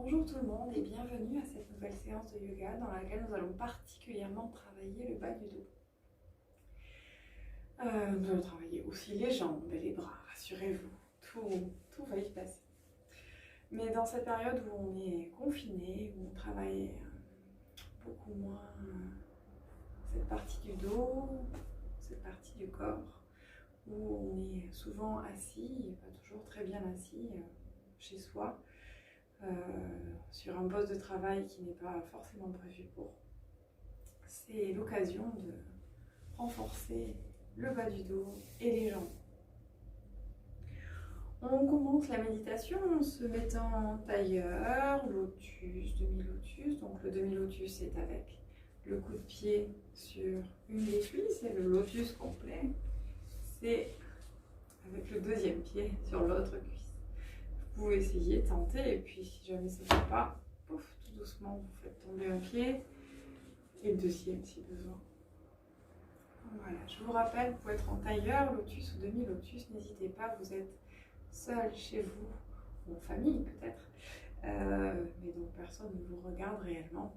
Bonjour tout le monde et bienvenue à cette nouvelle séance de yoga dans laquelle nous allons particulièrement travailler le bas du dos. Nous allons travailler aussi les jambes et les bras, rassurez-vous, tout va y passer. Mais dans cette période où on est confiné, où on travaille beaucoup moins cette partie du dos, cette partie du corps, où on est souvent assis, et pas toujours très bien assis chez soi, sur un poste de travail qui n'est pas forcément prévu pour. C'est l'occasion de renforcer le bas du dos et les jambes. On commence la méditation en se mettant en tailleur, lotus, demi-lotus. Donc le demi-lotus est avec le coup de pied sur une des cuisses et le lotus complet, c'est avec le deuxième pied sur l'autre cuisse. Vous pouvez essayer, tenter, et puis si jamais ça ne fait pas, pouf, tout doucement vous faites tomber un pied et le deuxième si besoin. Voilà, je vous rappelle, vous pouvez être en tailleur, lotus ou demi-lotus, n'hésitez pas, vous êtes seul chez vous, ou en famille peut-être, mais donc personne ne vous regarde réellement.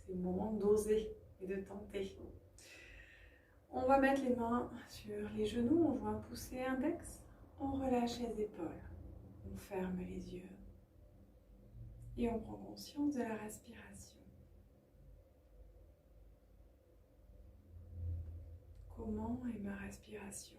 C'est le moment d'oser et de tenter. On va mettre les mains sur les genoux, on joue un pouce index, on relâche les épaules, on ferme les yeux et on prend conscience de la respiration. Comment est ma respiration ?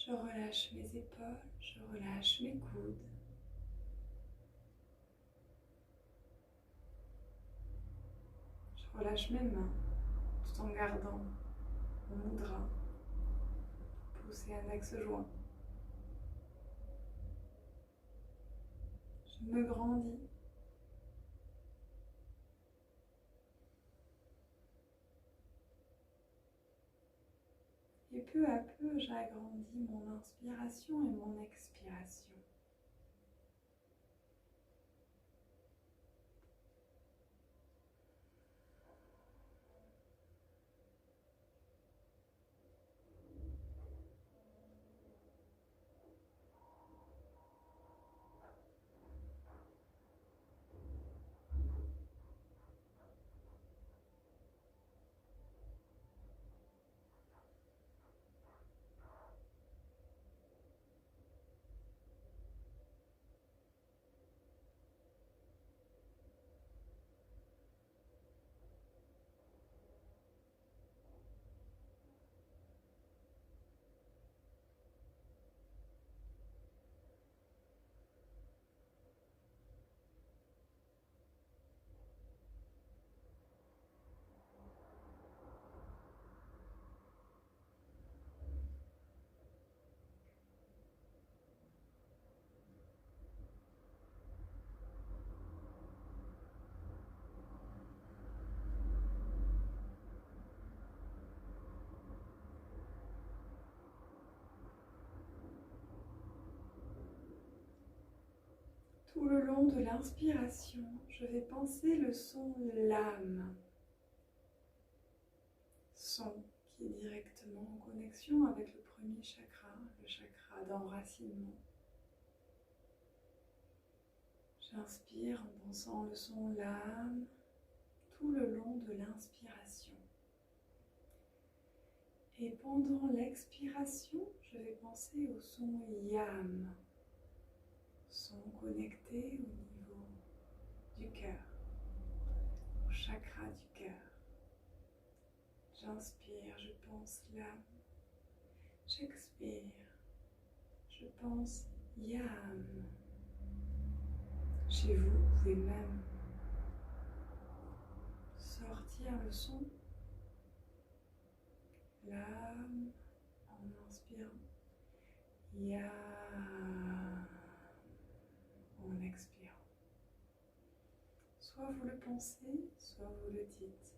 Je relâche mes épaules, je relâche mes coudes. Je relâche mes mains tout en gardant mon mudra, pouce et index joint. Je me grandis. Et peu à peu, j'agrandis mon inspiration et mon expiration. Tout le long de l'inspiration, je vais penser le son lame. Son qui est directement en connexion avec le premier chakra, le chakra d'enracinement. J'inspire en pensant le son lame tout le long de l'inspiration. Et pendant l'expiration, je vais penser au son yam, son connecté au niveau du cœur, au chakra du cœur. J'inspire, je pense l'âme. J'expire, je pense yam. Chez vous, vous pouvez même sortir le son l'âme en inspirant, yam en expirant. Soit vous le pensez, soit vous le dites.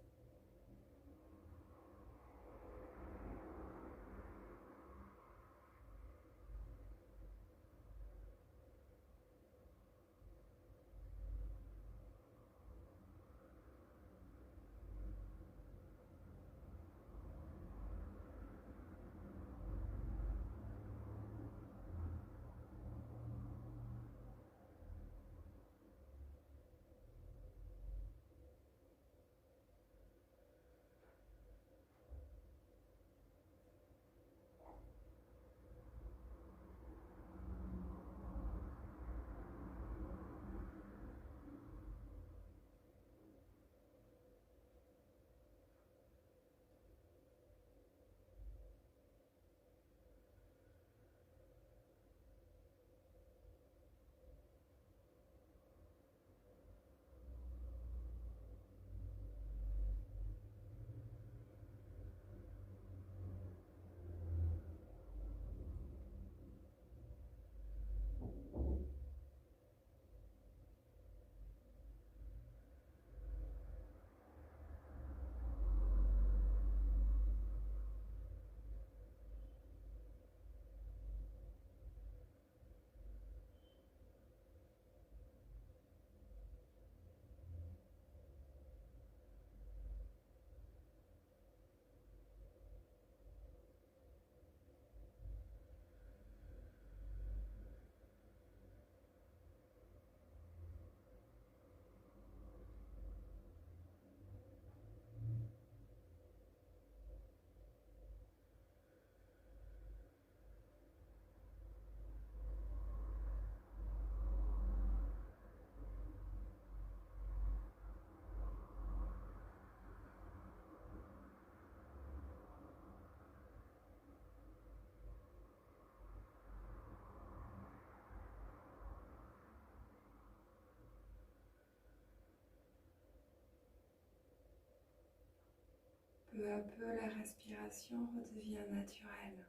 Peu à peu, la respiration redevient naturelle,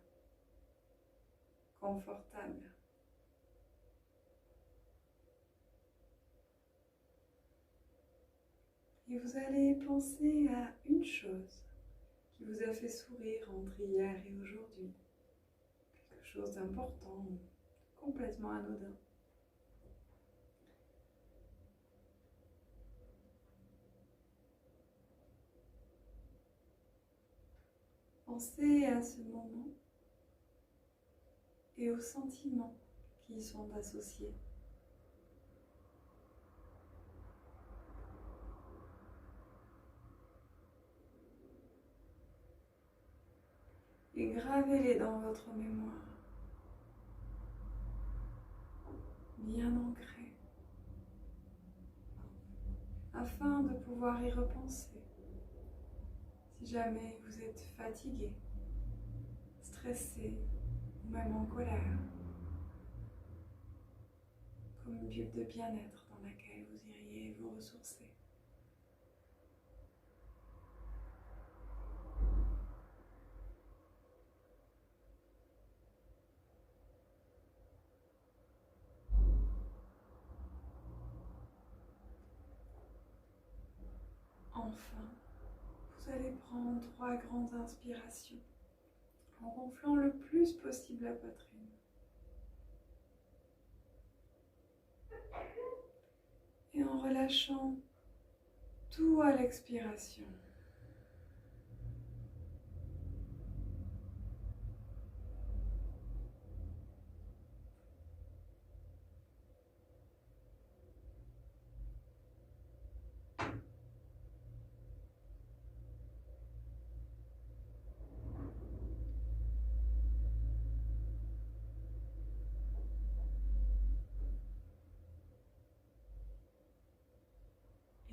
confortable. Et vous allez penser à une chose qui vous a fait sourire entre hier et aujourd'hui. Quelque chose d'important, complètement anodin. Pensez à ce moment et aux sentiments qui y sont associés. Et gravez-les dans votre mémoire, bien ancrés, afin de pouvoir y repenser. Si jamais vous êtes fatigué, stressé ou même en colère, comme une bulle de bien-être dans laquelle vous iriez vous ressourcer. Enfin, vous allez prendre 3 grandes inspirations en gonflant le plus possible la poitrine. Et en relâchant tout à l'expiration.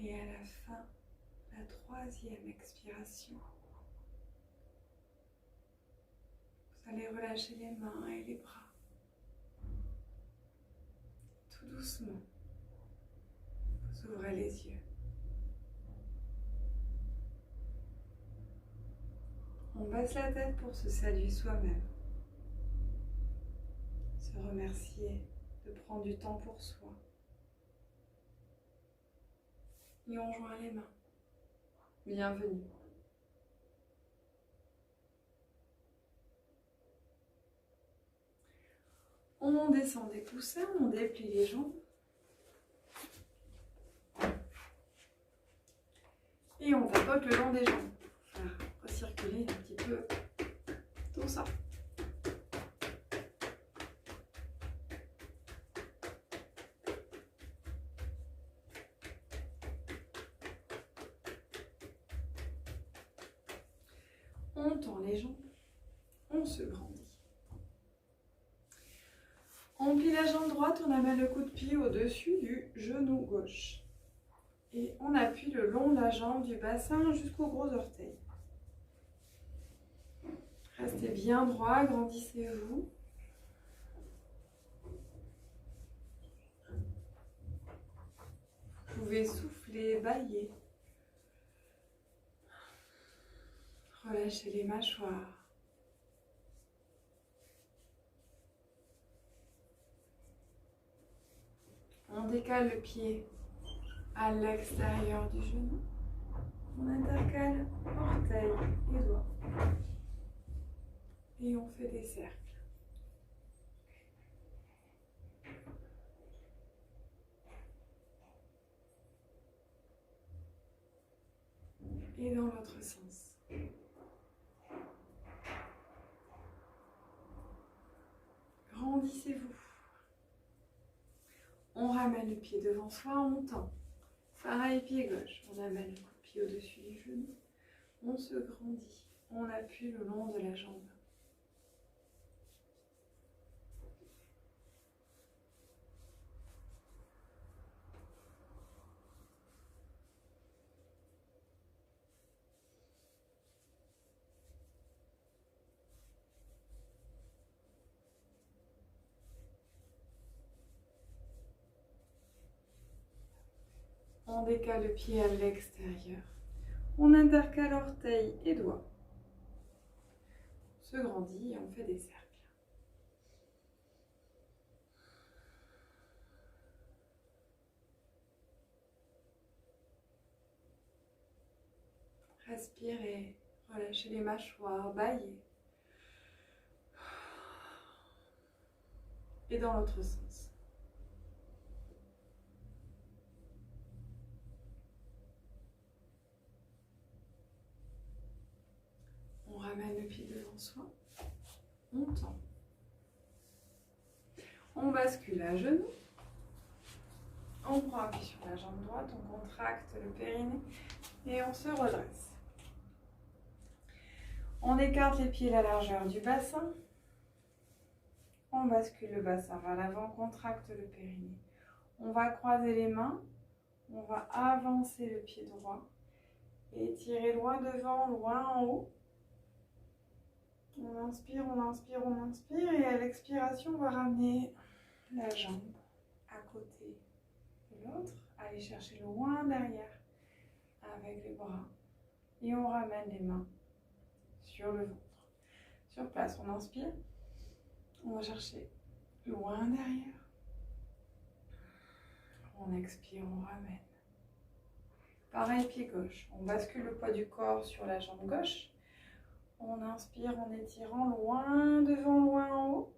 Et à la fin, la 3e expiration, vous allez relâcher les mains et les bras. Tout doucement, vous ouvrez les yeux. On baisse la tête pour se saluer soi-même. Se remercier de prendre du temps pour soi. Et on joint les mains. Bienvenue. On descend des coussins, on déplie les jambes. Et on tapote le long des jambes. Pour faire recirculer un petit peu tout ça. On tend les jambes, on se grandit. On plie la jambe droite, on amène le coup de pied au-dessus du genou gauche. Et on appuie le long de la jambe du bassin jusqu'au gros orteil. Restez bien droit, grandissez-vous. Vous pouvez souffler, bâiller. Relâchez les mâchoires. On décale le pied à l'extérieur du genou. On intercale orteil et doigts. Et on fait des cercles. Et dans l'autre sens. Grandissez-vous. On ramène le pied devant soi, on tend. Pareil, pied gauche. On amène le coup de pied au-dessus du genou. On se grandit. On appuie le long de la jambe. On décale le pied à l'extérieur. On intercale orteils et doigts. On se grandit et on fait des cercles. Respirez, relâchez les mâchoires, bâillez. Et dans l'autre sens. On ramène le pied devant soi. On tend. On bascule à genoux. On prend appui sur la jambe droite, on contracte le périnée et on se redresse. On écarte les pieds à la largeur du bassin. On bascule le bassin vers l'avant, contracte le périnée. On va croiser les mains. On va avancer le pied droit et tirer loin devant, loin en haut. On inspire, on inspire, on inspire et à l'expiration, on va ramener la jambe à côté de l'autre. Aller chercher loin derrière avec les bras et on ramène les mains sur le ventre. Sur place, on inspire, on va chercher loin derrière. On expire, on ramène. Pareil, pied gauche. On bascule le poids du corps sur la jambe gauche. On inspire en étirant loin devant, loin en haut.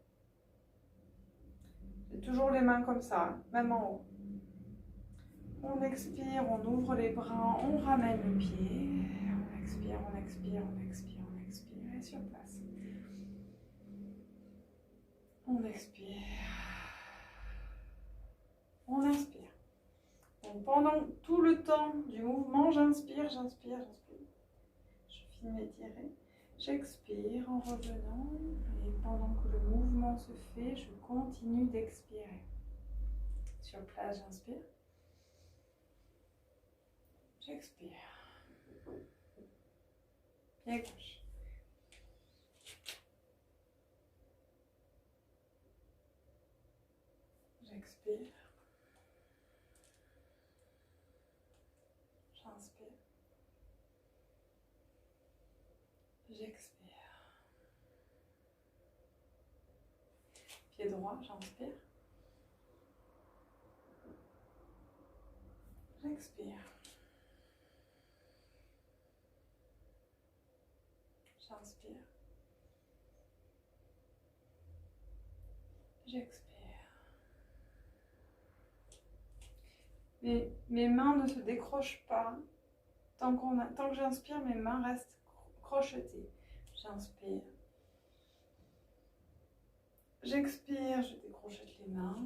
Et toujours les mains comme ça, même en haut. On expire, on ouvre les bras, on ramène le pied. On expire, on expire, on expire, on expire. Et sur place. On expire. On inspire. Donc pendant tout le temps du mouvement, j'inspire, j'inspire, j'inspire. Je finis d'étirer. J'expire en revenant. Et pendant que le mouvement se fait, je continue d'expirer. Sur place, j'inspire. J'expire. Pied gauche. J'expire. J'inspire. J'expire. Pied droit, j'inspire. J'expire. J'inspire. J'expire. Mes mains ne se décrochent pas. Tant que j'inspire, mes mains restent crochetées. J'inspire. J'expire, je décrochette les mains.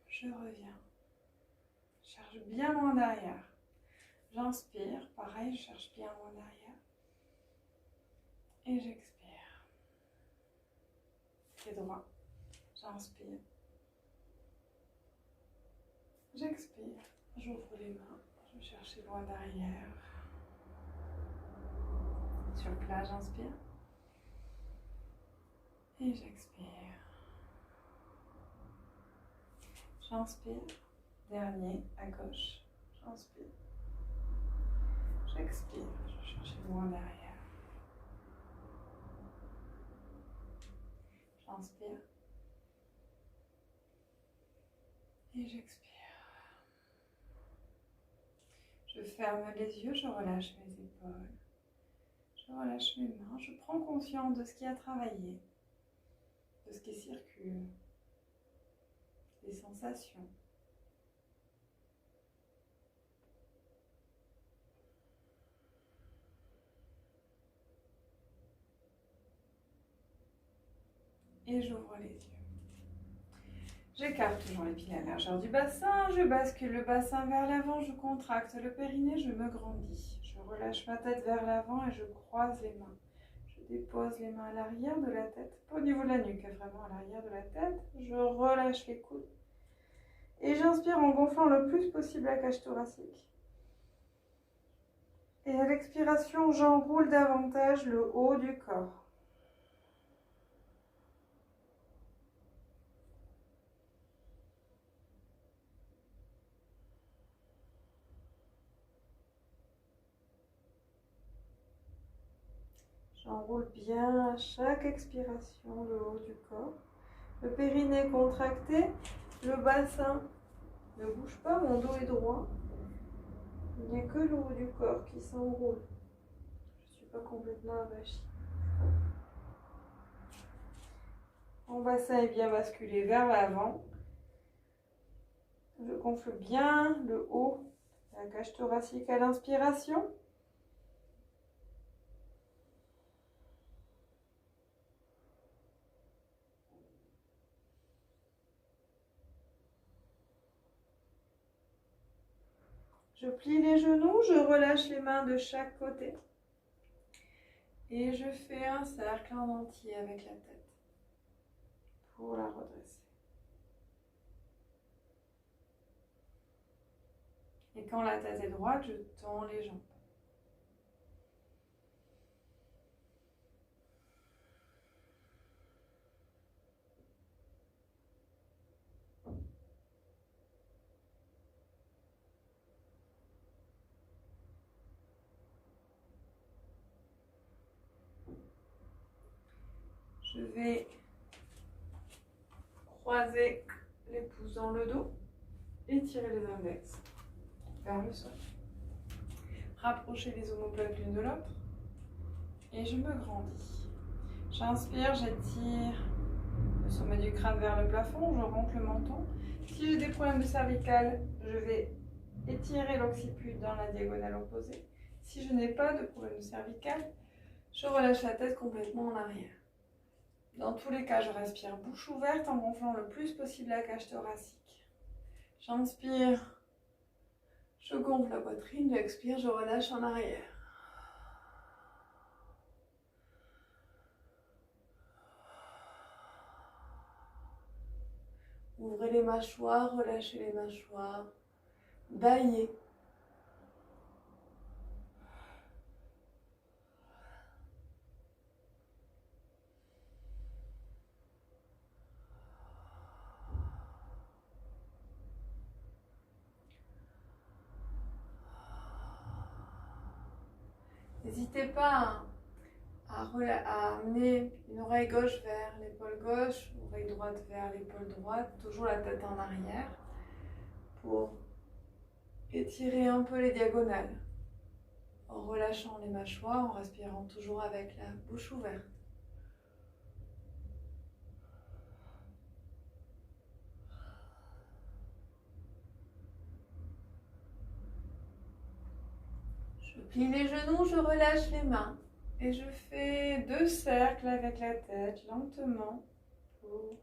Je reviens. Je cherche bien loin derrière. J'inspire, pareil, je cherche bien loin derrière. Et j'expire. Pied droit. J'inspire. J'expire. J'ouvre les mains. Je cherche loin derrière. Sur le plat, j'inspire. Et j'expire. J'inspire. Dernier, à gauche. J'inspire. J'expire. Je cherche loin derrière. J'inspire. Et j'expire. Je ferme les yeux, je relâche mes épaules. Je relâche mes mains. Je prends conscience de ce qui a travaillé, de ce qui circule, des sensations. Et j'ouvre les yeux. J'écarte toujours les pieds à la largeur du bassin, je bascule le bassin vers l'avant, je contracte le périnée, je me grandis. Je relâche ma tête vers l'avant et je croise les mains. Je dépose les mains à l'arrière de la tête, pas au niveau de la nuque, vraiment à l'arrière de la tête. Je relâche les coudes. Et j'inspire en gonflant le plus possible la cage thoracique. Et à l'expiration, j'enroule davantage le haut du corps. J'enroule bien à chaque expiration le haut du corps. Le périnée contracté, le bassin ne bouge pas, mon dos est droit. Il n'y a que le haut du corps qui s'enroule. Je ne suis pas complètement avachie. Mon bassin est bien basculé vers l'avant. Je gonfle bien le haut de la cage thoracique à l'inspiration. Je plie les genoux, je relâche les mains de chaque côté. Et je fais un cercle en entier avec la tête pour la redresser. Et quand la tête est droite, je tends les jambes. Je vais croiser les pouces dans le dos et tirer les index vers le sol. Rapprocher les omoplates l'une de l'autre et je me grandis. J'inspire, j'étire le sommet du crâne vers le plafond, je rentre le menton. Si j'ai des problèmes de cervicale, je vais étirer l'occiput dans la diagonale opposée. Si je n'ai pas de problème de cervicale, je relâche la tête complètement en arrière. Dans tous les cas, je respire bouche ouverte en gonflant le plus possible la cage thoracique. J'inspire, je gonfle la poitrine, j'expire, je relâche en arrière. Ouvrez les mâchoires, relâchez les mâchoires, bâillez. N'hésitez pas à amener une oreille gauche vers l'épaule gauche, oreille droite vers l'épaule droite, toujours la tête en arrière pour étirer un peu les diagonales en relâchant les mâchoires, en respirant toujours avec la bouche ouverte. Je plie les genoux, je relâche les mains et je fais 2 cercles avec la tête lentement pour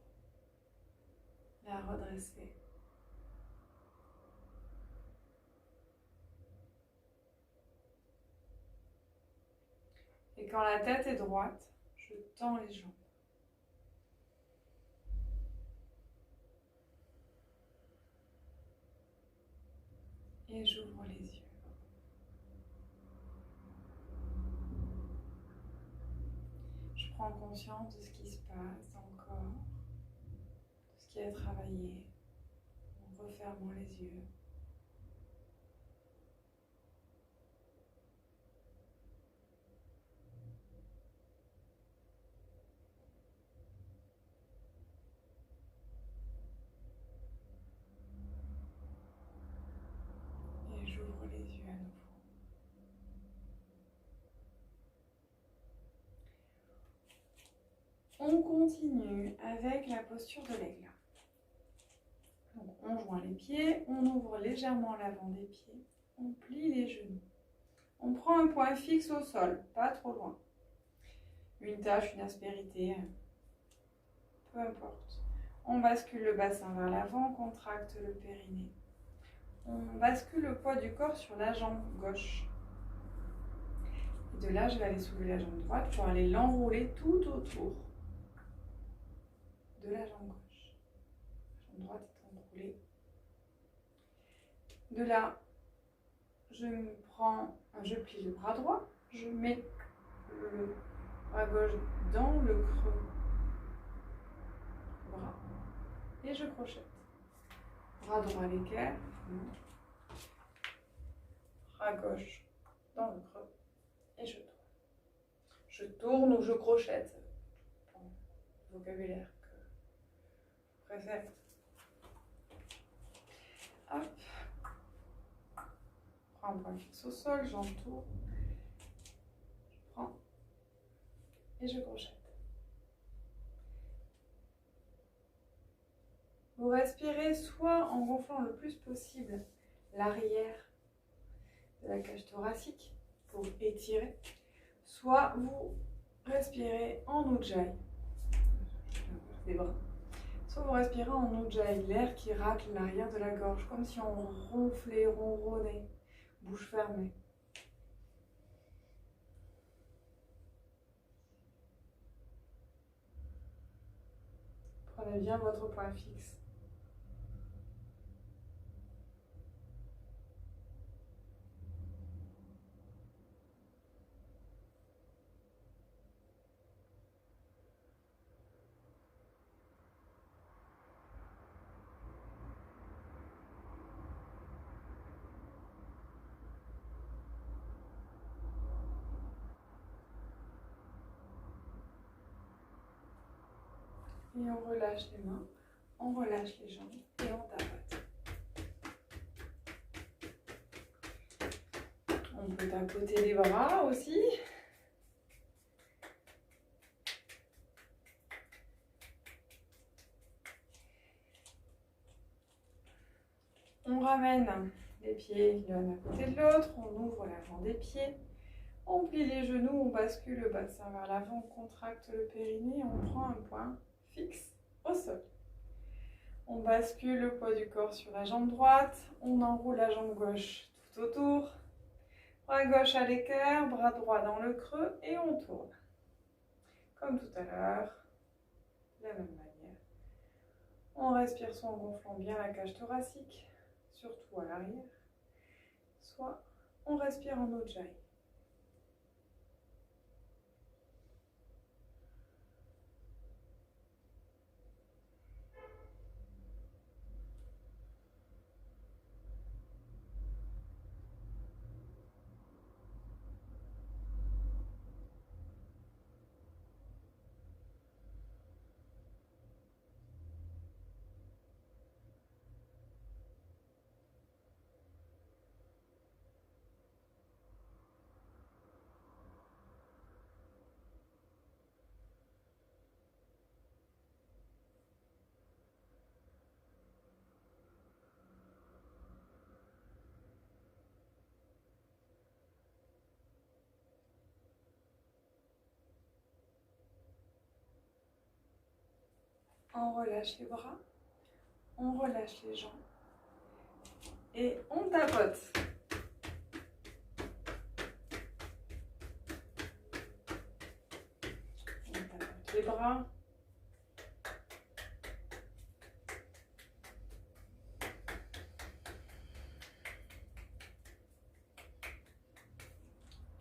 la redresser. Et quand la tête est droite, je tends les jambes. Et j'ouvre les yeux. Je prends conscience de ce qui se passe dans le corps, de ce qui est travaillé, en refermant les yeux. Et j'ouvre les yeux à nouveau. On continue avec la posture de l'aigle. Donc on joint les pieds, on ouvre légèrement l'avant des pieds, on plie les genoux. On prend un point fixe au sol, pas trop loin. Une tache, une aspérité, peu importe. On bascule le bassin vers l'avant, on contracte le périnée. On bascule le poids du corps sur la jambe gauche. Et de là, je vais aller soulever la jambe droite pour aller l'enrouler tout autour de la jambe gauche. La jambe droite est enroulée. De là, je plie le bras droit, je mets le bras gauche dans le creux du bras et je crochette. Bras droit à l'équerre, bras gauche dans le creux et je tourne. Je je tourne ou je crochette. Bon, vocabulaire que je préfère. Hop. Je prends un point fixe au sol, j'entoure. Je prends et je crochette. Vous respirez soit en gonflant le plus possible l'arrière de la cage thoracique pour étirer, soit vous respirez en Ujjayi, les bras. Soit vous respirez en Ujjayi, l'air qui racle l'arrière de la gorge, comme si on ronflait, ronronnait, bouche fermée. Prenez bien votre point fixe. Et on relâche les mains, on relâche les jambes et on tapote. On peut tapoter les bras aussi. On ramène les pieds l'un à côté de l'autre, on ouvre l'avant des pieds, on plie les genoux, on bascule le bassin vers l'avant, on contracte le périnée, on prend un point fixe au sol. On bascule le poids du corps sur la jambe droite, on enroule la jambe gauche tout autour, bras gauche à l'équerre, bras droit dans le creux et on tourne. Comme tout à l'heure, de la même manière. On respire soit en gonflant bien la cage thoracique, surtout à l'arrière, soit on respire en Ujjayi. On relâche les bras, on relâche les jambes et on tapote. On tapote les bras.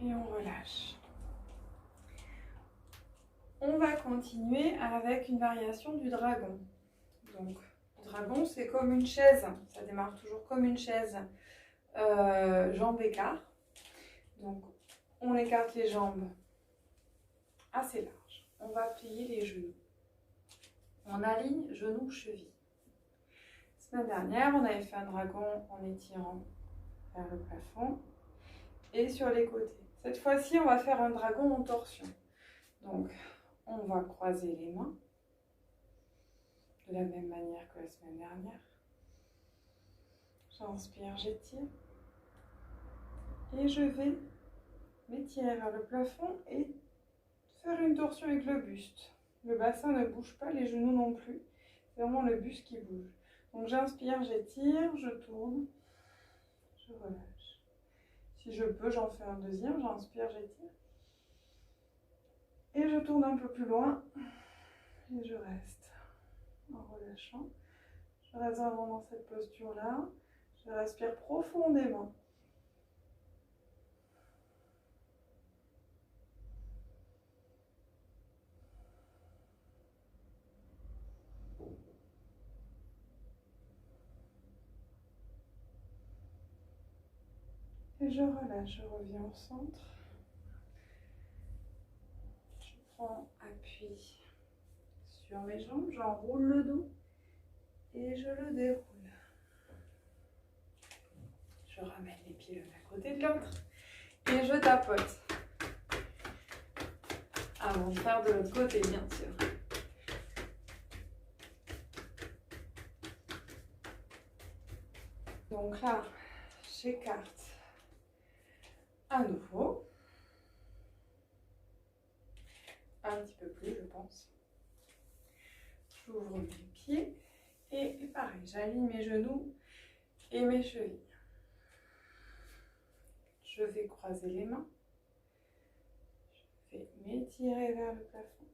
Et on relâche. On va continuer avec une variation du dragon. Donc, le dragon, c'est comme une chaise. Ça démarre toujours comme une chaise. Jambes écart. Donc, on écarte les jambes assez larges. On va plier les genoux. On aligne genoux, chevilles. La semaine dernière, on avait fait un dragon en étirant vers le plafond et sur les côtés. Cette fois-ci, on va faire un dragon en torsion. Donc, on va croiser les mains de la même manière que la semaine dernière. J'inspire, j'étire. Et je vais m'étirer vers le plafond et faire une torsion avec le buste. Le bassin ne bouge pas, les genoux non plus. C'est vraiment le buste qui bouge. Donc j'inspire, j'étire, je tourne, je relâche. Si je peux, j'en fais un deuxième. J'inspire, j'étire. Et je tourne un peu plus loin. Et je reste en relâchant. Je reste vraiment dans cette posture-là. Je respire profondément. Et je relâche, je reviens au centre. prends appui sur mes jambes, j'enroule le dos et je le déroule. Je ramène les pieds l'un à côté de l'autre et je tapote. Avant de faire de l'autre côté, bien sûr. Donc là, j'écarte à nouveau. Un petit peu plus, je pense. J'ouvre mes pieds et pareil, j'aligne mes genoux et mes chevilles. Je vais croiser les mains. Je vais m'étirer vers le plafond.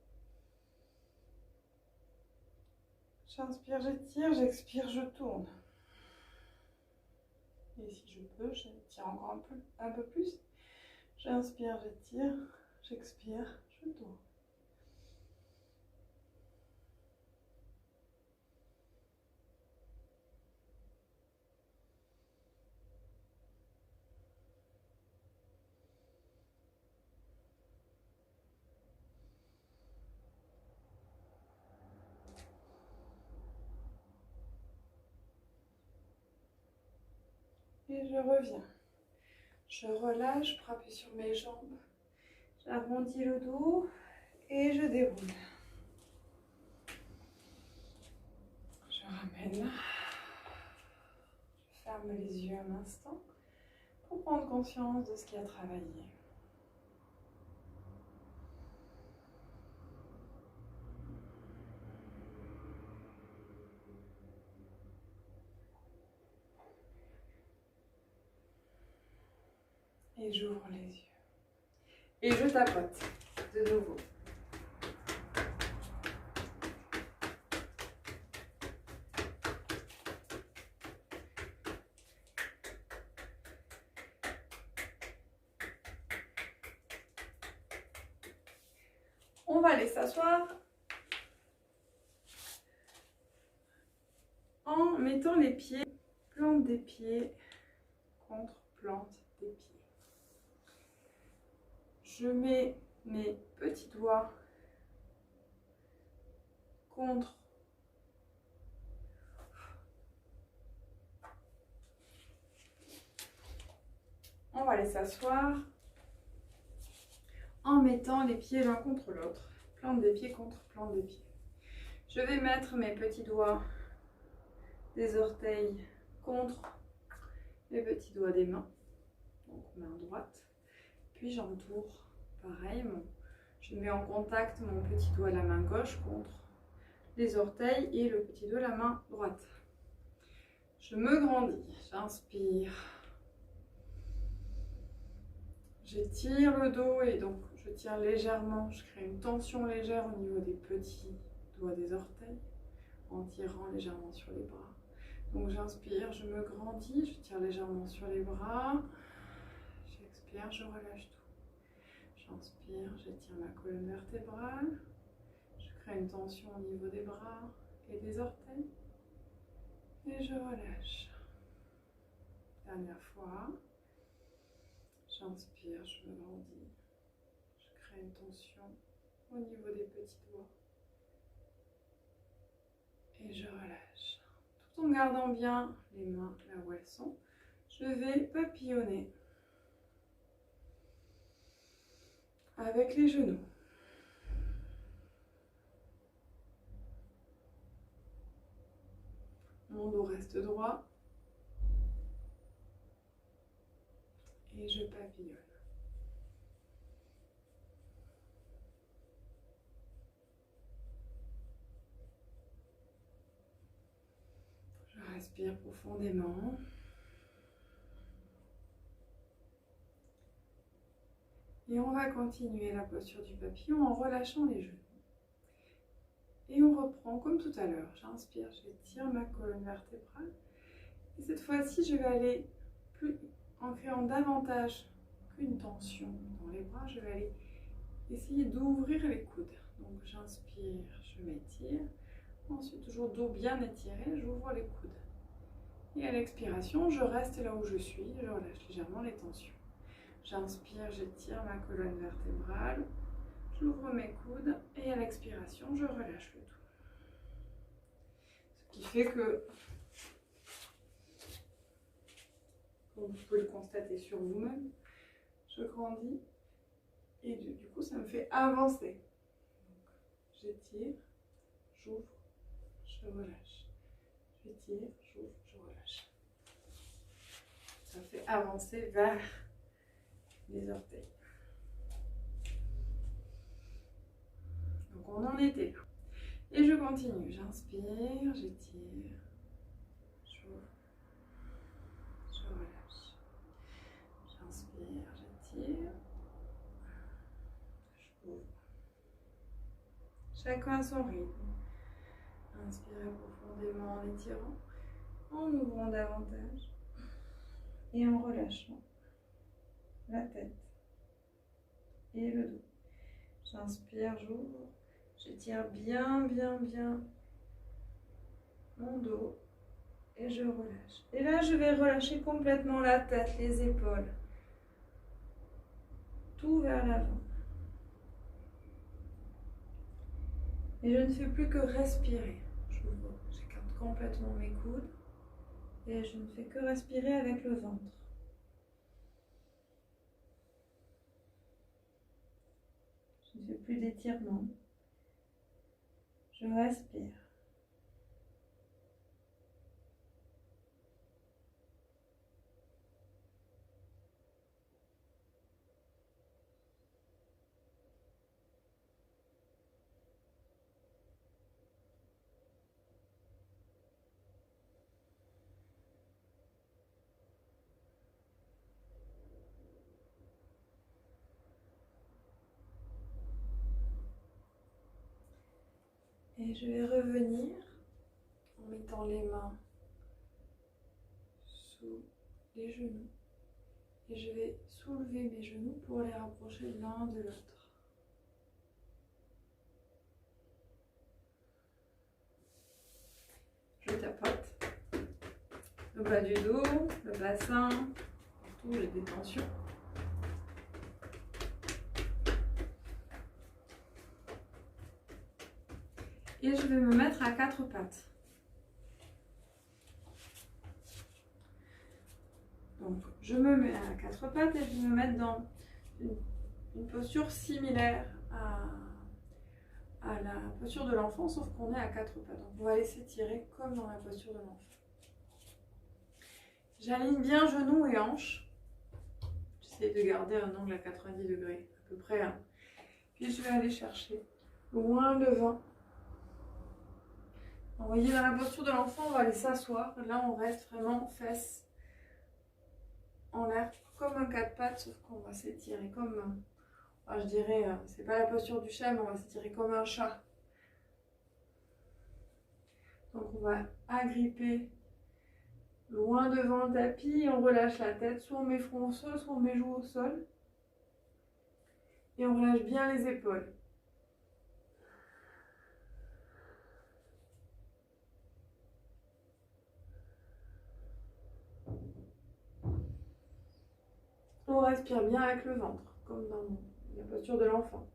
J'inspire, j'étire, j'expire, je tourne. Et si je peux, j'étire encore un peu plus. J'inspire, j'étire, j'expire, je tourne. Et je reviens. Je relâche, je appuie sur mes jambes. J'arrondis le dos et je déroule. Je ramène. Je ferme les yeux un instant pour prendre conscience de ce qui a travaillé. Et j'ouvre les yeux. Et je tapote de nouveau. On va aller s'asseoir en mettant les pieds, plante des pieds contre plante des pieds. Je mets mes petits doigts contre on va aller s'asseoir en mettant les pieds l'un contre l'autre, plante des pieds contre plante des pieds. Je vais mettre mes petits doigts des orteils contre les petits doigts des mains, donc main droite, puis j'entoure, pareil, je mets en contact mon petit doigt de la main gauche contre les orteils et le petit doigt de la main droite. Je me grandis, j'inspire, j'étire le dos et donc je tire légèrement, je crée une tension légère au niveau des petits doigts des orteils en tirant légèrement sur les bras. Donc j'inspire, je me grandis, je tire légèrement sur les bras, j'expire, je relâche tout. J'inspire, j'étire ma colonne vertébrale, je crée une tension au niveau des bras et des orteils et je relâche. Dernière fois, j'inspire, je me grandis, je crée une tension au niveau des petits doigts et je relâche. Tout en gardant bien les mains là où elles sont, je vais papillonner avec les genoux. Mon dos reste droit et je papillonne. Je respire profondément. Et on va continuer la posture du papillon en relâchant les genoux. Et on reprend comme tout à l'heure. J'inspire, j'étire ma colonne vertébrale. Et cette fois-ci, je vais aller en créant davantage qu'une tension dans les bras. Je vais aller essayer d'ouvrir les coudes. Donc j'inspire, je m'étire. Ensuite, toujours dos bien étiré, j'ouvre les coudes. Et à l'expiration, je reste là où je suis. Je relâche légèrement les tensions. J'inspire, j'étire ma colonne vertébrale. J'ouvre mes coudes et à l'expiration, je relâche le tout. Ce qui fait que, comme vous pouvez le constater sur vous-même, je grandis et du coup, ça me fait avancer. J'étire, j'ouvre, je relâche. J'étire, j'ouvre, je relâche. Ça fait avancer vers les orteils. Donc on en était là. Et je continue. J'inspire, j'étire, j'ouvre, je relâche. J'inspire, j'étire, j'ouvre. Chacun à son rythme. Inspirez profondément en étirant, en ouvrant davantage et en relâchant la tête et le dos. J'inspire, j'ouvre, j'étire bien mon dos et je relâche. Et là, je vais relâcher complètement la tête, les épaules, tout vers l'avant. Et je ne fais plus que respirer. J'écarte complètement mes coudes et je ne fais que respirer avec le ventre. Je ne fais plus d'étirement. Je respire. Et je vais revenir en mettant les mains sous les genoux. Et je vais soulever mes genoux pour les rapprocher l'un de l'autre. Je tapote le bas du dos, le bassin, partout j'ai des tensions. Et je vais me mettre à quatre pattes. Donc, je me mets à quatre pattes et je vais me mettre dans une posture similaire à la posture de l'enfant, sauf qu'on est à quatre pattes. Donc, on va laisser tirer comme dans la posture de l'enfant. J'aligne bien genoux et hanches. J'essaie de garder un angle à 90 degrés, à peu près. Hein. Puis, je vais aller chercher loin devant. Vous voyez, dans la posture de l'enfant, on va aller s'asseoir. Là, on reste vraiment fesses en l'air, comme un quatre pattes, sauf qu'on va s'étirer comme, je dirais, c'est pas la posture du chat, mais on va s'étirer comme un chat. Donc, on va agripper loin devant le tapis, on relâche la tête, soit on met front au sol, soit on met joue au sol. Et on relâche bien les épaules. On respire bien avec le ventre, comme dans la posture de l'enfant.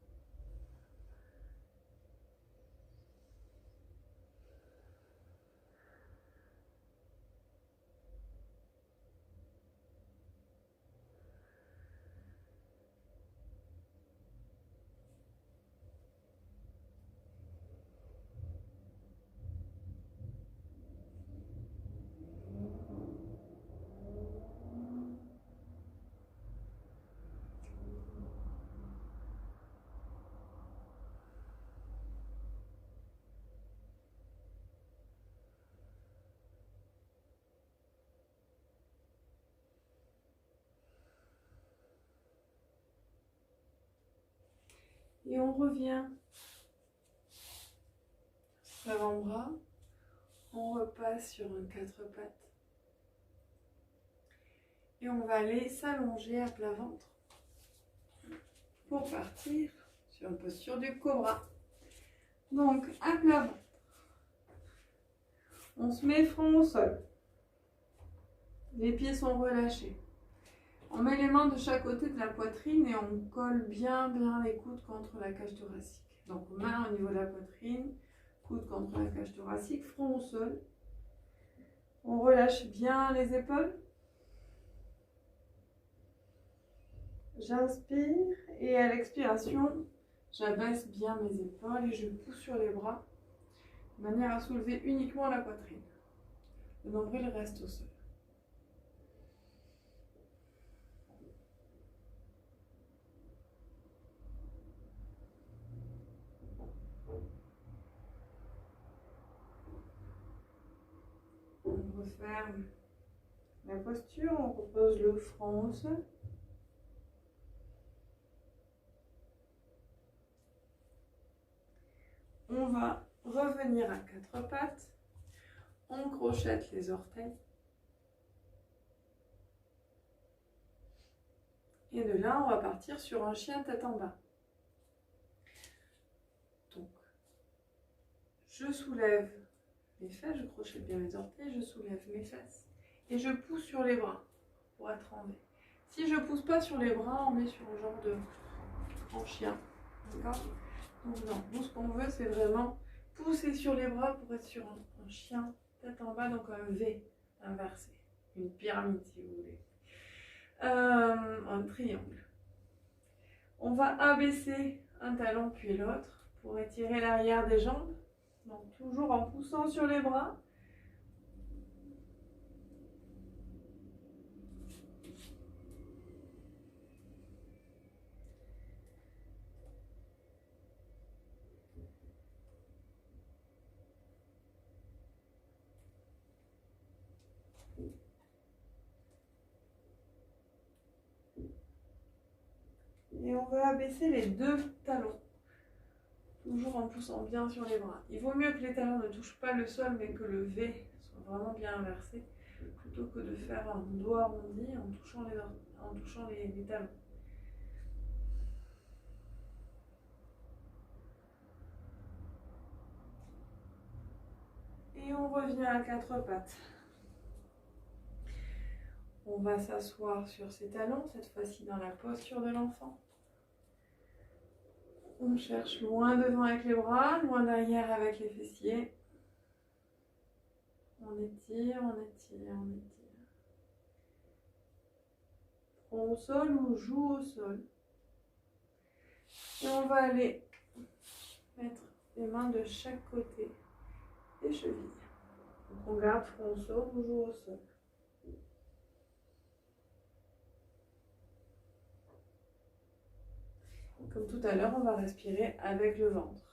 Et on revient sur l'avant-bras, on repasse sur un quatre pattes. Et on va aller s'allonger à plat ventre pour partir sur une posture du cobra. Donc, à plat ventre, on se met front au sol. Les pieds sont relâchés. On met les mains de chaque côté de la poitrine et on colle bien les coudes contre la cage thoracique. Donc main au niveau de la poitrine, coude contre la cage thoracique, front au sol. On relâche bien les épaules. J'inspire et à l'expiration, j'abaisse bien mes épaules et je pousse sur les bras de manière à soulever uniquement la poitrine. Le nombril reste au sol. On referme la posture, on repose le front au sol. On va revenir à quatre pattes. On crochette les orteils. Et de là, on va partir sur un chien tête en bas. Donc, je soulève mes fesses, je crochette bien mes orteils, je soulève mes fesses et je pousse sur les bras pour être en V. Si je pousse pas sur les bras, on est sur un genre de en chien. D'accord? Donc non, nous ce qu'on veut, c'est vraiment pousser sur les bras pour être sur un chien tête en bas, donc un V inversé, une pyramide si vous voulez. Un triangle. On va abaisser un talon puis l'autre pour étirer l'arrière des jambes. Donc toujours en poussant sur les bras. Et on va abaisser les deux talons. Toujours en poussant bien sur les bras. Il vaut mieux que les talons ne touchent pas le sol, mais que le V soit vraiment bien inversé, plutôt que de faire un dos arrondi en touchant les talons. Et on revient à quatre pattes. On va s'asseoir sur ses talons, cette fois-ci dans la posture de l'enfant. On cherche loin devant avec les bras, loin derrière avec les fessiers. On étire, on étire, on étire. Front au sol ou joue au sol. Et on va aller mettre les mains de chaque côté des chevilles. Donc on garde front au sol ou joue au sol. Comme tout à l'heure, on va respirer avec le ventre.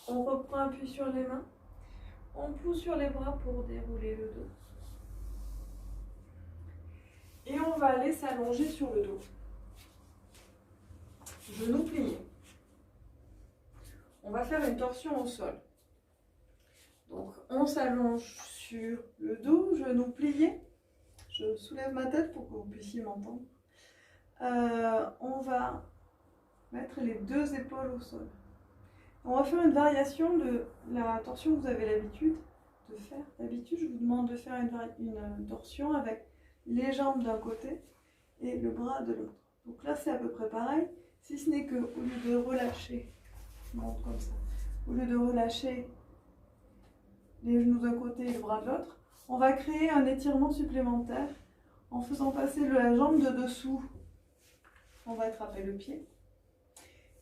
On reprend appui sur les mains. On pousse sur les bras pour dérouler le dos. Et on va aller s'allonger sur le dos. Genoux pliés. On va faire une torsion au sol. Donc on s'allonge sur le dos, genoux pliés. Je soulève ma tête pour que vous puissiez m'entendre. On va mettre les deux épaules au sol. On va faire une variation de la torsion que vous avez l'habitude de faire. D'habitude, je vous demande de faire une torsion avec les jambes d'un côté et le bras de l'autre. Donc là, c'est à peu près pareil, si ce n'est qu'au lieu de relâcher, je monte comme ça, au lieu de relâcher les genoux d'un côté et le bras de l'autre, on va créer un étirement supplémentaire en faisant passer la jambe de dessous. On va attraper le pied.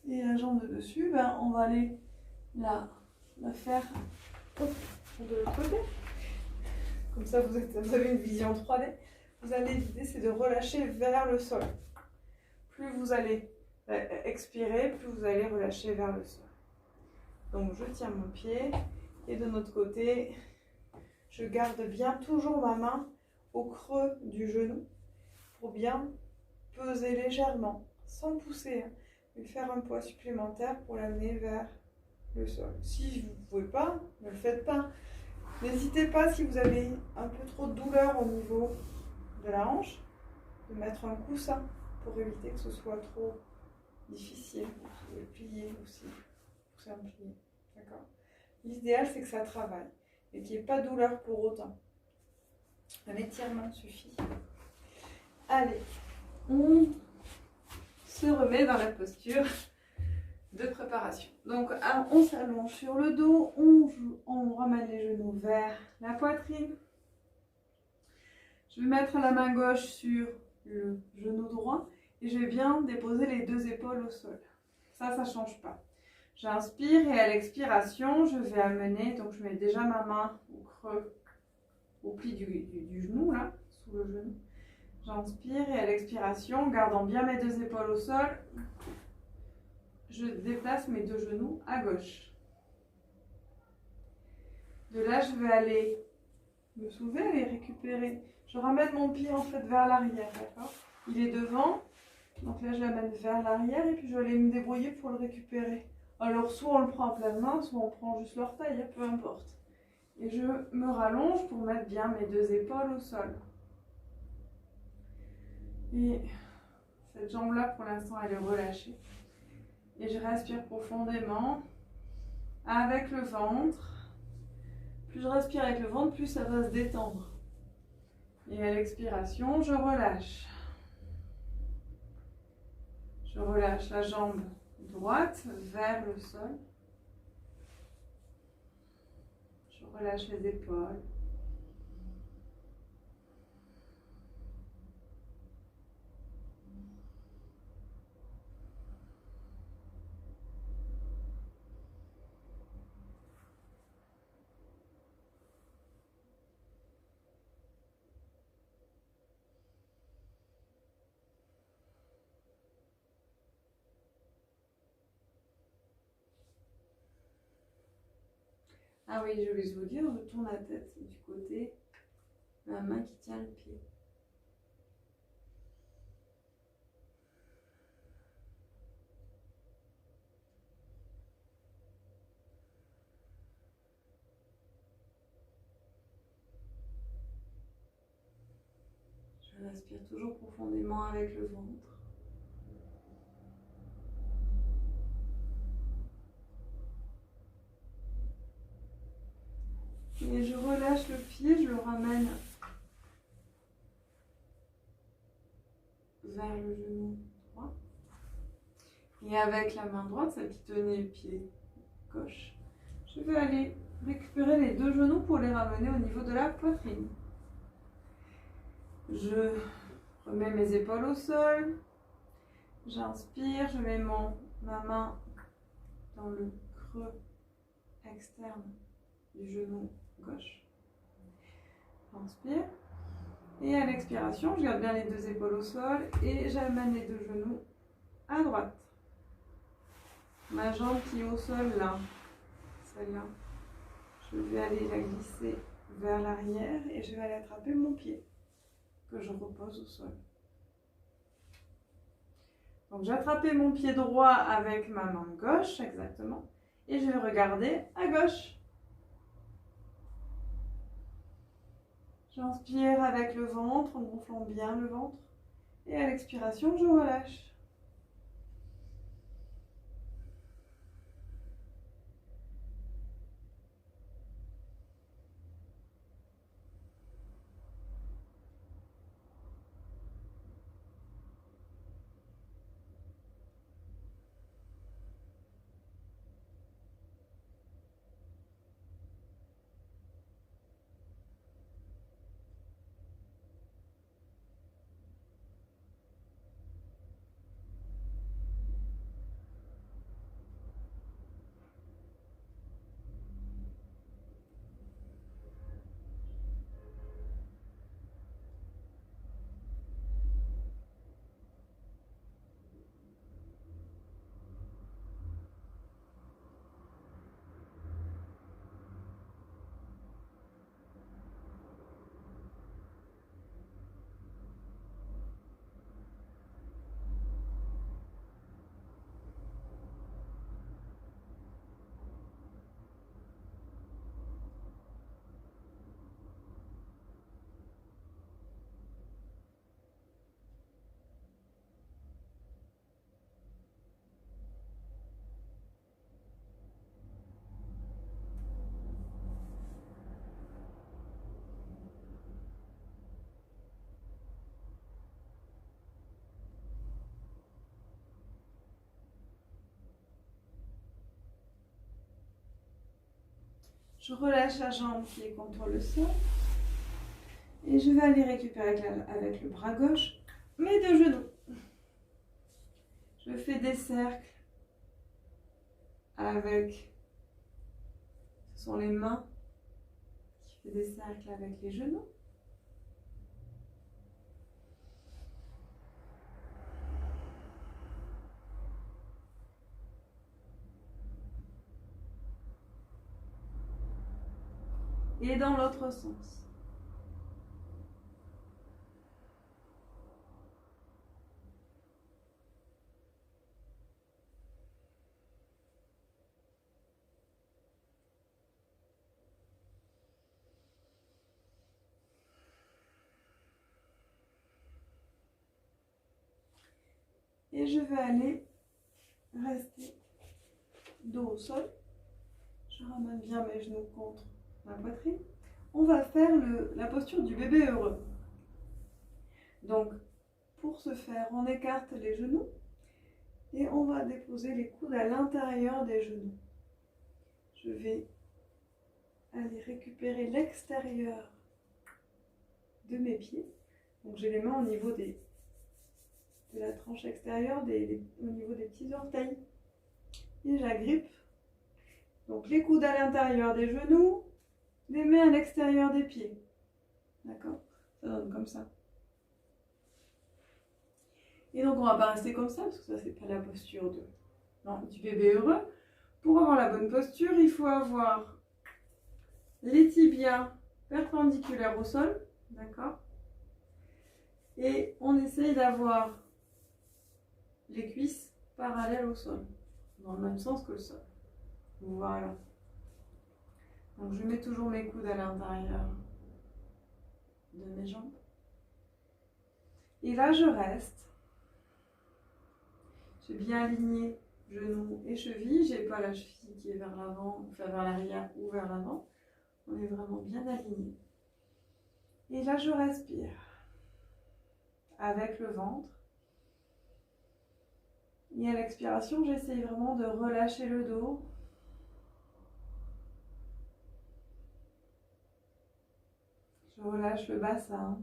Et la jambe de dessus, on va aller la faire de l'autre côté. Comme ça, vous avez une vision 3D. L'idée, c'est de relâcher vers le sol. Plus vous allez expirer, plus vous allez relâcher vers le sol. Donc, je tiens mon pied Et de notre côté, je garde bien toujours ma main au creux du genou pour bien peser légèrement, sans pousser, hein, et faire un poids supplémentaire pour l'amener vers le sol. Si vous ne pouvez pas, ne le faites pas. N'hésitez pas, si vous avez un peu trop de douleur au niveau de la hanche, de mettre un coussin pour éviter que ce soit trop difficile. Vous pouvez le plier aussi, pousser un plié. D'accord ? L'idéal, c'est que ça travaille et qu'il n'y ait pas de douleur pour autant. Un étirement suffit. Allez, on se remet dans la posture de préparation. Donc, on s'allonge sur le dos, on ramène les genoux vers la poitrine. Je vais mettre la main gauche sur le genou droit et je vais bien déposer les deux épaules au sol. Ça ne change pas. J'inspire et à l'expiration, je vais amener, donc je mets déjà ma main au creux, au pli du genou, là, sous le genou. J'inspire et à l'expiration, gardant bien mes deux épaules au sol, je déplace mes deux genoux à gauche. De là, je vais aller me soulever, aller récupérer. Je ramène mon pied en fait vers l'arrière, d'accord ? Il est devant, donc là je l'amène vers l'arrière et puis je vais aller me débrouiller pour le récupérer. Alors soit on le prend en pleine main, soit on prend juste l'orteil, peu importe. Et je me rallonge pour mettre bien mes deux épaules au sol. Et cette jambe-là, pour l'instant, elle est relâchée. Et je respire profondément avec le ventre. Plus je respire avec le ventre, plus ça va se détendre. Et à l'expiration, je relâche. Je relâche la jambe droite vers le sol. Je relâche les épaules. Ah oui, je vais vous dire, je tourne la tête du côté, la main qui tient le pied. Je respire toujours profondément avec le ventre. Et je relâche le pied, je le ramène vers le genou droit. Et avec la main droite, celle qui tenait le pied gauche, je vais aller récupérer les deux genoux pour les ramener au niveau de la poitrine. Je remets mes épaules au sol. J'inspire, je mets ma main dans le creux externe du genou gauche. J'inspire. Et à l'expiration, je garde bien les deux épaules au sol et j'amène les deux genoux à droite. Ma jambe qui est au sol là, celle-là, je vais aller la glisser vers l'arrière et je vais aller attraper mon pied que je repose au sol. Donc j'ai attrapé mon pied droit avec ma main gauche, exactement, et je vais regarder à gauche. J'inspire avec le ventre en gonflant bien le ventre et à l'expiration, je relâche. Je relâche la jambe qui est contre le sol. Et je vais aller récupérer avec le bras gauche mes deux genoux. Je fais des cercles avec, ce sont les mains qui font des cercles avec les genoux. Et dans l'autre sens. Et je vais aller rester dos au sol. Je ramène bien mes genoux contre ma poitrine. On va faire la posture du bébé heureux. Donc, pour ce faire, on écarte les genoux et on va déposer les coudes à l'intérieur des genoux. Je vais aller récupérer l'extérieur de mes pieds. Donc, j'ai les mains au niveau de la tranche extérieure, au niveau des petits orteils. Et j'agrippe. Donc, les coudes à l'intérieur des genoux, les mains à l'extérieur des pieds. D'accord? Ça donne comme ça. Et donc, on va pas rester comme ça, parce que ça, c'est pas la posture du bébé heureux. Pour avoir la bonne posture, il faut avoir les tibias perpendiculaires au sol. D'accord? Et on essaye d'avoir les cuisses parallèles au sol, dans le même sens que le sol. Voilà. Donc je mets toujours mes coudes à l'intérieur de mes jambes. Et là je reste. J'ai bien aligné genoux et chevilles. J'ai pas la cheville qui est vers l'avant, enfin vers l'arrière ou vers l'avant. On est vraiment bien aligné. Et là je respire avec le ventre. Et à l'expiration, j'essaye vraiment de relâcher le dos. Je relâche le bassin.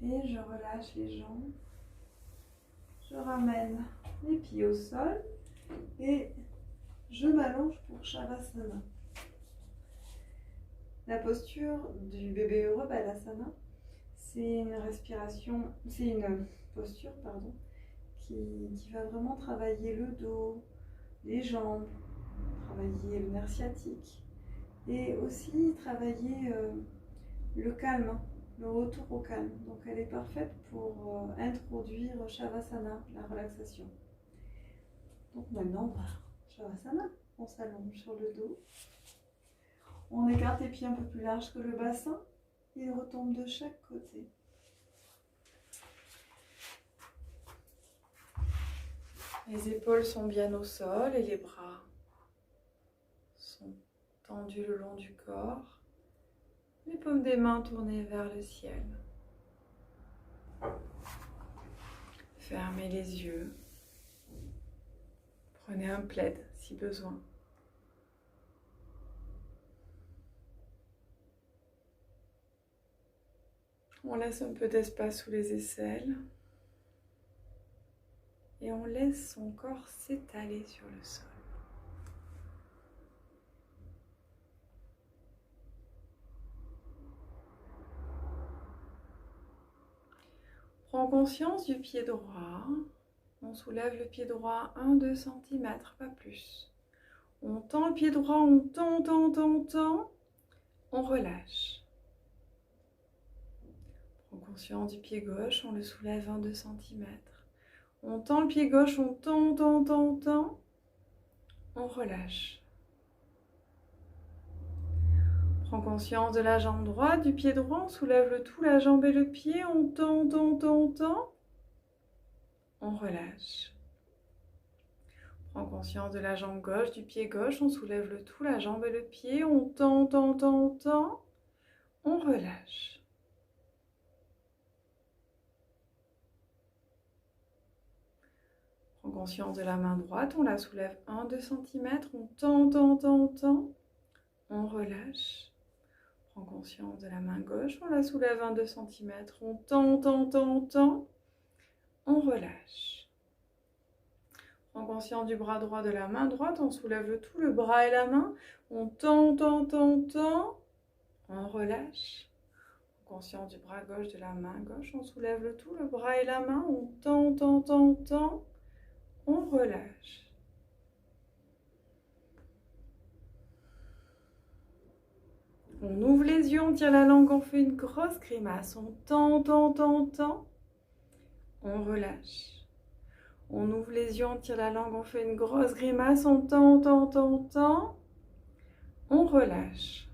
Et je relâche les jambes. Je ramène les pieds au sol et je m'allonge pour Shavasana. La posture du bébé heureux, Balasana, c'est une respiration, c'est une posture, qui va vraiment travailler le dos, les jambes, travailler le nerf sciatique et aussi travailler le calme, le retour au calme. Donc elle est parfaite pour introduire Shavasana, la relaxation. Donc maintenant, Shavasana, on s'allonge sur le dos. On écarte les pieds un peu plus larges que le bassin. Ils retombent de chaque côté. Les épaules sont bien au sol et les bras sont tendus le long du corps. Les paumes des mains tournées vers le ciel. Fermez les yeux. Prenez un plaid si besoin. On laisse un peu d'espace sous les aisselles. Et on laisse son corps s'étaler sur le sol. Prends conscience du pied droit. On soulève le pied droit 1-2 cm, pas plus. On tend le pied droit, on tend. On relâche. Prends conscience du pied gauche, on le soulève 1-2 cm. On tend le pied gauche, on tend. On relâche. Prends conscience de la jambe droite, du pied droit, on soulève le tout, la jambe et le pied, on tend, on tend, on tend, on tend. On relâche. Prends conscience de la jambe gauche, du pied gauche, on soulève le tout, la jambe et le pied, on tend, on tend, on tend, on tend. On relâche. Prends conscience de la main droite, on la soulève 1-2 cm, on tend, on tend, on tend, on tend. On relâche. Prends conscience de la main gauche, on la soulève 1-2 cm, on tend, on tend, on tend, on tend. On relâche. Prends conscience du bras droit de la main droite, on soulève le tout, le bras et la main, on tend, on tend, on tend, on tend. On relâche. Conscience du bras gauche de la main gauche, on soulève le tout, le bras et la main, on tend, on tend, on tend, on tend. On relâche. On ouvre les yeux, on tire la langue, on fait une grosse grimace. On tend, tend, tend, tend. On relâche. On ouvre les yeux, on tire la langue, on fait une grosse grimace. On tend, tend, tend, tend. On relâche.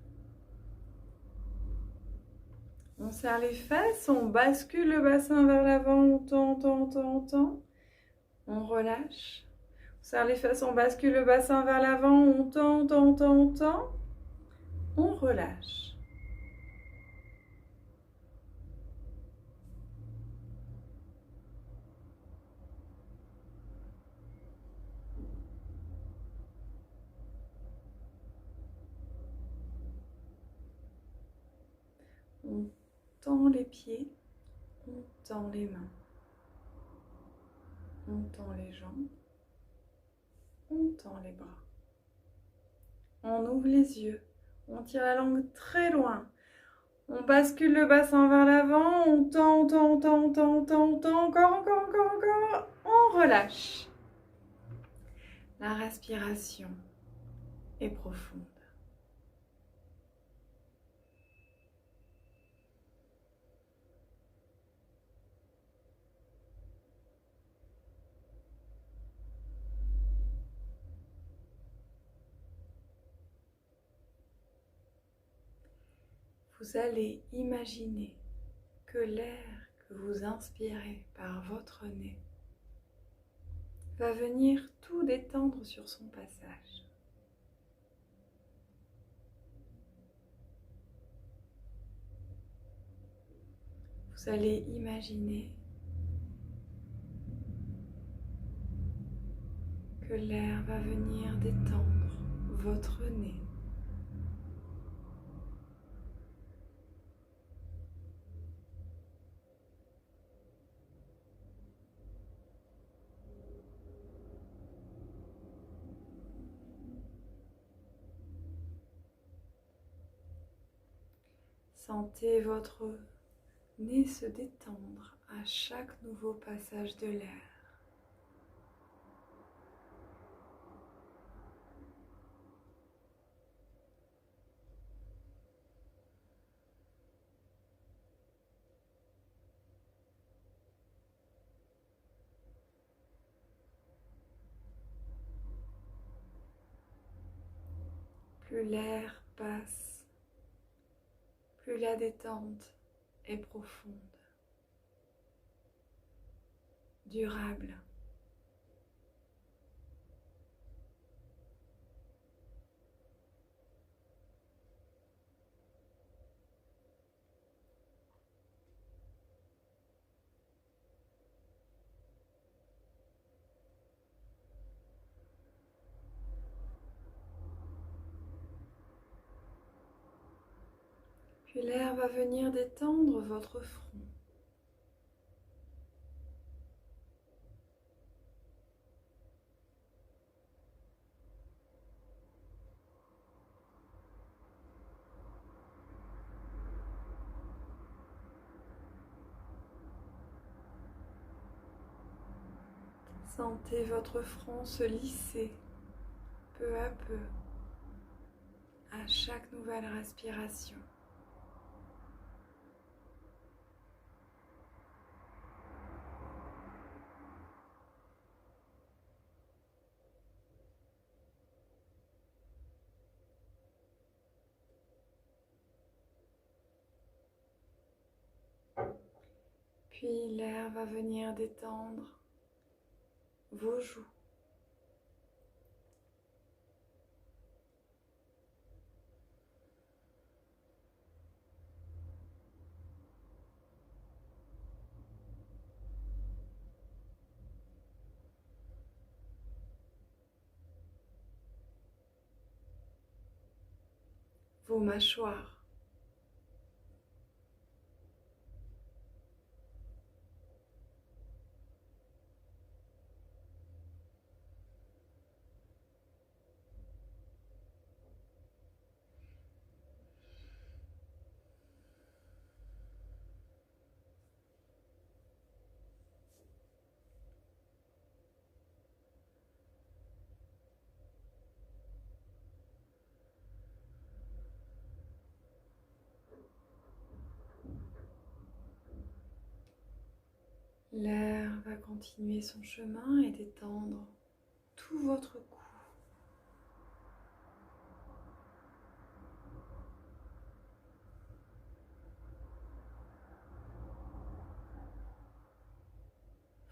On serre les fesses, on bascule le bassin vers l'avant. On tend, tend, tend, tend. On relâche. On serre les fesses, on bascule le bassin vers l'avant. On tend, tend, tend, tend. On relâche. On tend les pieds, on tend les mains, on tend les jambes, on tend les bras. On ouvre les yeux, on tire la langue très loin. On bascule le bassin vers l'avant, on tend, tend, tend, tend, tend, tend, encore, encore, encore, encore. On relâche. La respiration est profonde. Vous allez imaginer que l'air que vous inspirez par votre nez va venir tout détendre sur son passage. Vous allez imaginer que l'air va venir détendre votre nez. Sentez votre nez se détendre à chaque nouveau passage de l'air. Plus l'air passe, plus la détente est profonde, durable. Puis l'air va venir détendre votre front. Sentez votre front se lisser peu à peu à chaque nouvelle respiration. Puis l'air va venir détendre vos joues, vos mâchoires, l'air va continuer son chemin et détendre tout votre cou.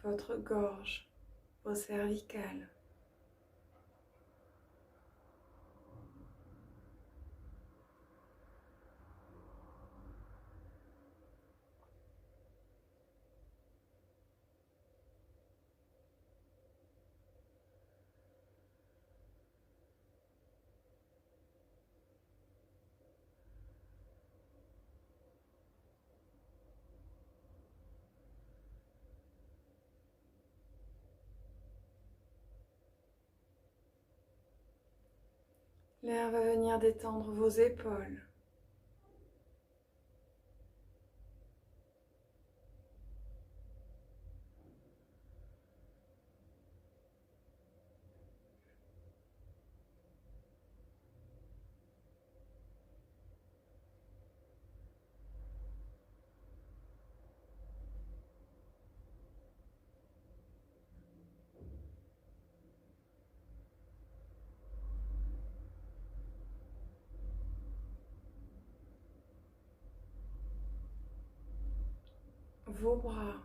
Votre gorge, vos cervicales, l'air va venir détendre vos épaules, vos bras,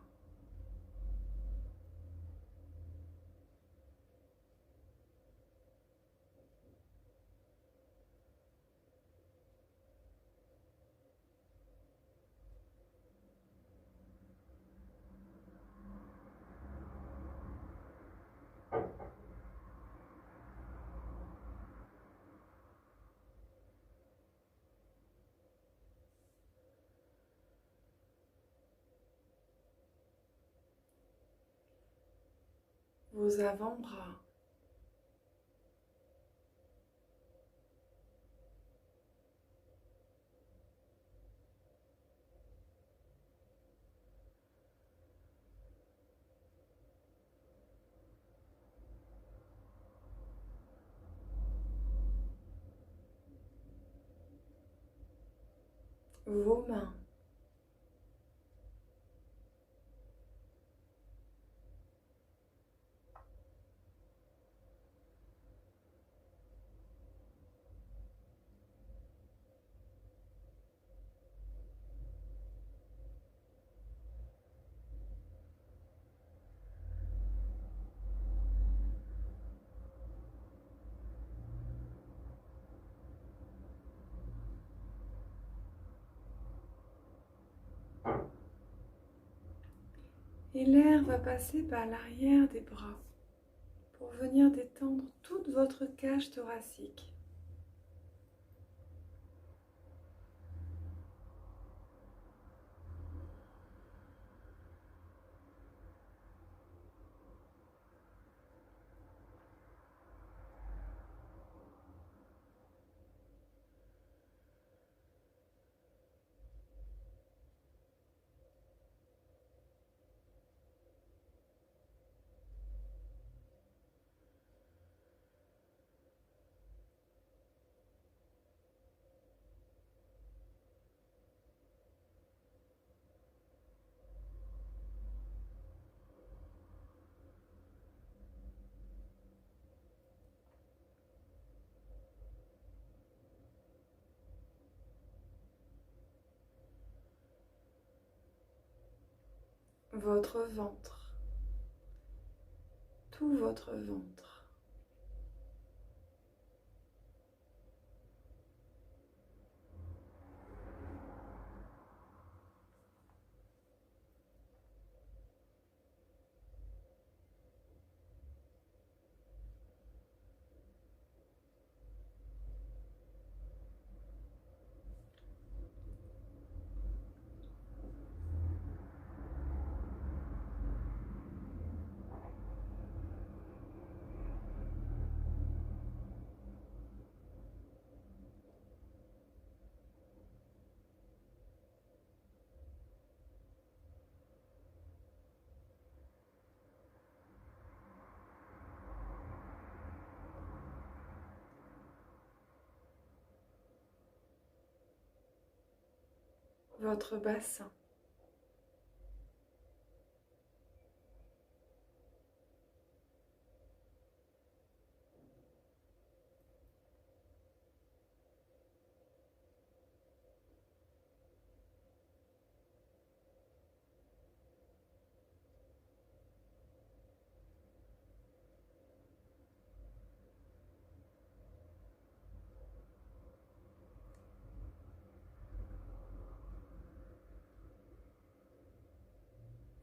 vos avant-bras, vos mains, et l'air va passer par l'arrière des bras pour venir détendre toute votre cage thoracique. votre ventre, tout votre ventre. Votre bassin.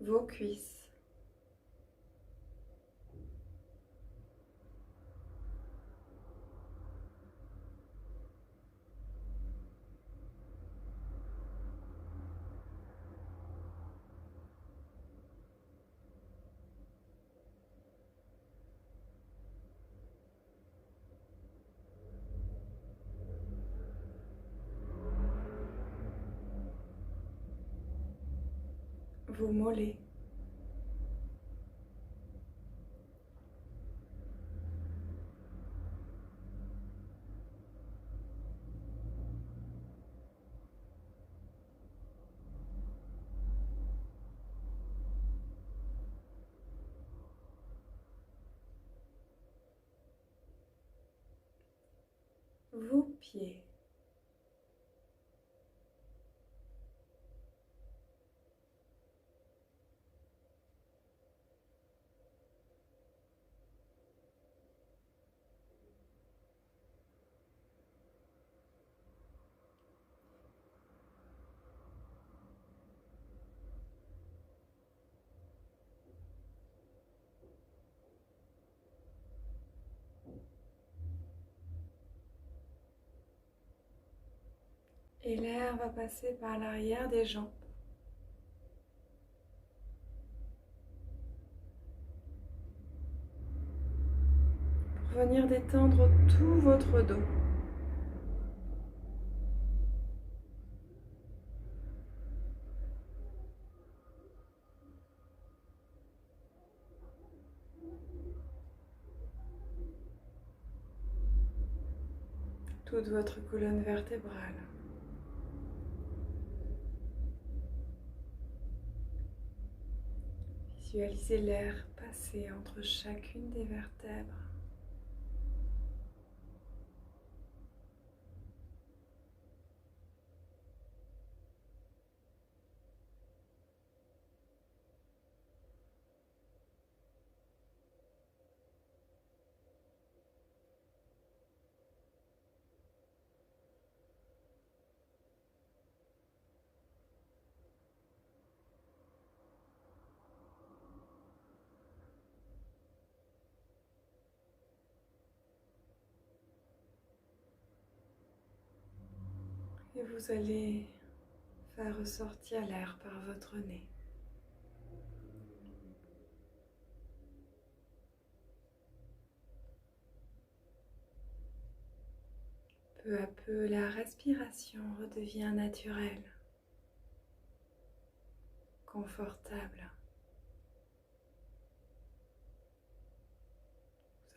Vos cuisses. Vos mollets. Vos pieds. Et l'air va passer par l'arrière des jambes. Pour venir détendre tout votre dos. Toute votre colonne vertébrale. Visualisez l'air passer entre chacune des vertèbres. Et vous allez faire ressortir l'air par votre nez. Peu à peu, la respiration redevient naturelle, confortable.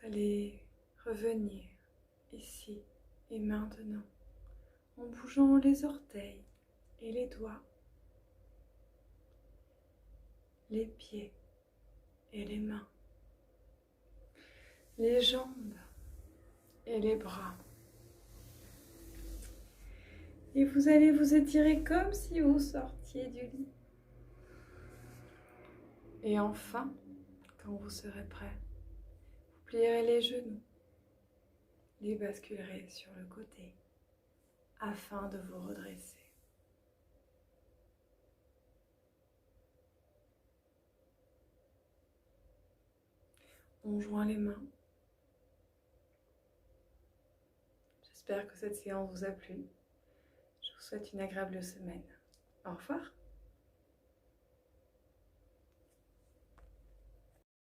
Vous allez revenir ici et maintenant en bougeant les orteils et les doigts, les pieds et les mains, les jambes et les bras. Et vous allez vous étirer comme si vous sortiez du lit. Et enfin, quand vous serez prêt, vous plierez les genoux, les basculerez sur le côté afin de vous redresser. On joint les mains. J'espère que cette séance vous a plu. Je vous souhaite une agréable semaine. Au revoir.